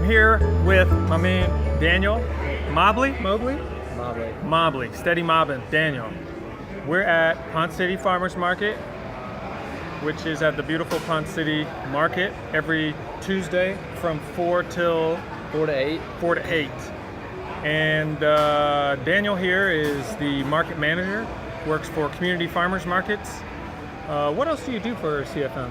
here with my man Daniel Mobley. Steady mobbing. Daniel. We're at Ponce City Farmers Market, which is at the beautiful Ponce City Market every Tuesday from 4 to 8. And Daniel here is the market manager, works for Community Farmers Markets. What else do you do for CFM?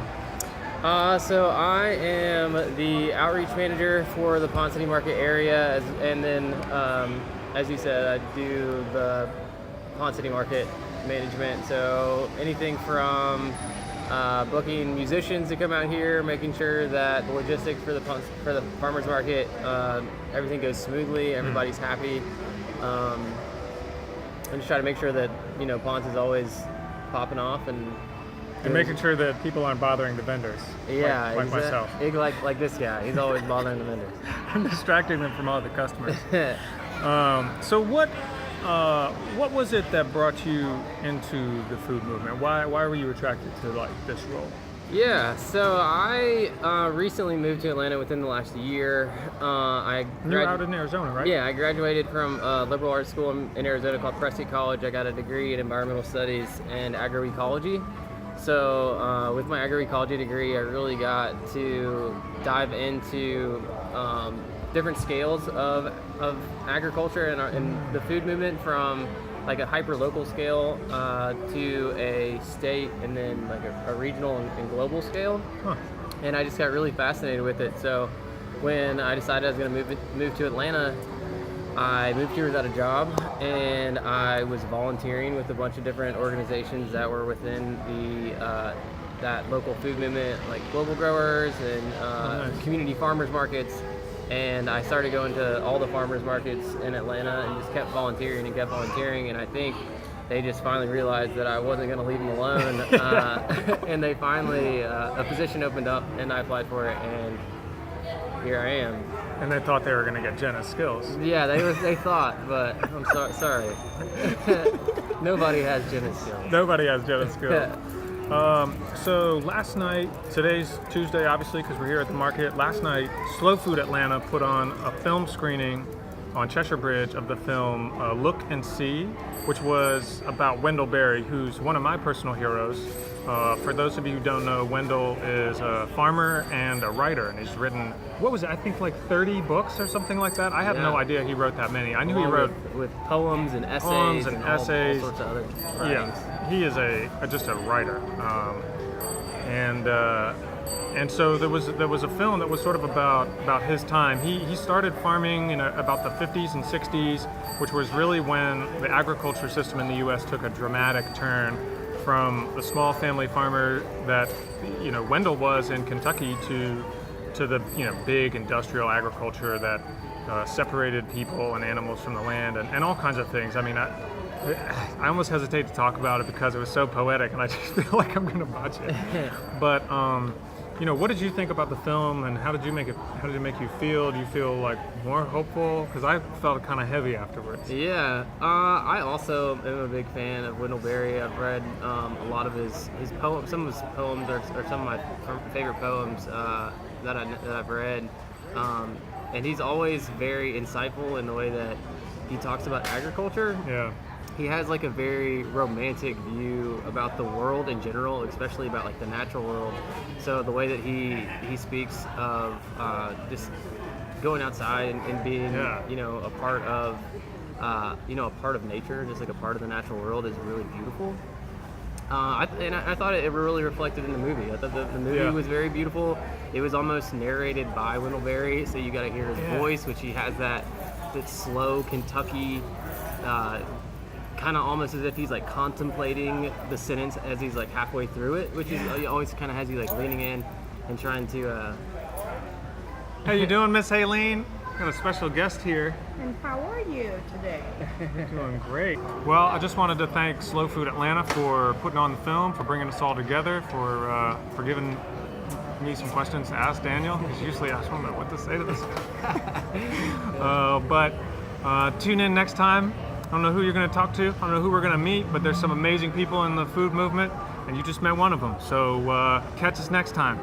So I am the outreach manager for the Ponce City Market area, and then, as you said, I do the Ponce City Market management. So anything from booking musicians to come out here, making sure that the logistics for the farmers market, everything goes smoothly, everybody's happy. And just try to make sure that Ponce is always popping off and making sure that people aren't bothering the vendors. Yeah, like myself. Like this guy, he's always bothering the vendors. I'm distracting them from all the customers. So what was it that brought you into the food movement? Why were you attracted to this role? Yeah, so I recently moved to Atlanta within the last year. You're out in Arizona, right? Yeah, I graduated from a liberal arts school in Arizona called Prescott College. I got a degree in environmental studies and agroecology. So with my agroecology degree, I really got to dive into different scales of agriculture and the food movement, from like a hyper-local scale to a state, and then like a regional and global scale. Huh. And I just got really fascinated with it. So when I decided I was going to move to Atlanta, I moved here without a job, and I was volunteering with a bunch of different organizations that were within that local food movement, like Global Growers and community farmers markets. And I started going to all the farmers markets in Atlanta and just kept volunteering. And I think they just finally realized that I wasn't going to leave them alone. And they finally, a position opened up, and I applied for it, and here I am. And they thought they were going to get Jenna's skills. Yeah, they thought, but I'm sorry. Nobody has Jenna's skills. Nobody has Jenna's skills. So last night, today's Tuesday, obviously, because we're here at the market. Last night, Slow Food Atlanta put on a film screening on Cheshire Bridge of the film Look and See, which was about Wendell Berry, who's one of my personal heroes. For those of you who don't know, Wendell is a farmer and a writer, and he's written, what was it, I think like 30 books or something like that? I have no idea he wrote that many. I knew he wrote with poems and essays and all sorts of other writings. Yeah, he is just a writer. And so there was a film that was sort of about his time. He started farming in about the 50s and 60s, which was really when the agriculture system in the U.S. took a dramatic turn from the small family farmer that Wendell was in Kentucky to the big industrial agriculture that separated people and animals from the land and all kinds of things. I mean, I almost hesitate to talk about it because it was so poetic, and I just feel like I'm going to botch it. But what did you think about the film, and how did it make you feel? Do you feel like more hopeful? Because I felt kind of heavy afterwards. Yeah, I also am a big fan of Wendell Berry. I've read a lot of his poems. Some of his poems are some of my favorite poems that I've read. And he's always very insightful in the way that he talks about agriculture. Yeah. He has like a very romantic view about the world in general, especially about like the natural world. So the way that he speaks of just going outside and being a part of a part of nature, just like a part of the natural world, is really beautiful. I thought it really reflected in the movie. I thought the movie was very beautiful. It was almost narrated by Wendell Berry, so you got to hear his voice, which he has that slow Kentucky. Kind of almost as if he's like contemplating the sentence as he's like halfway through it, which is always kind of has you like leaning in and trying to. How you doing, Miss Haylene? Got a special guest here. And how are you today? Doing great. Well, I just wanted to thank Slow Food Atlanta for putting on the film, for bringing us all together, for giving me some questions to ask Daniel, because usually I just don't know what to say to this guy. But tune in next time. I don't know who you're going to talk to. I don't know who we're going to meet, but there's some amazing people in the food movement, and you just met one of them. So catch us next time.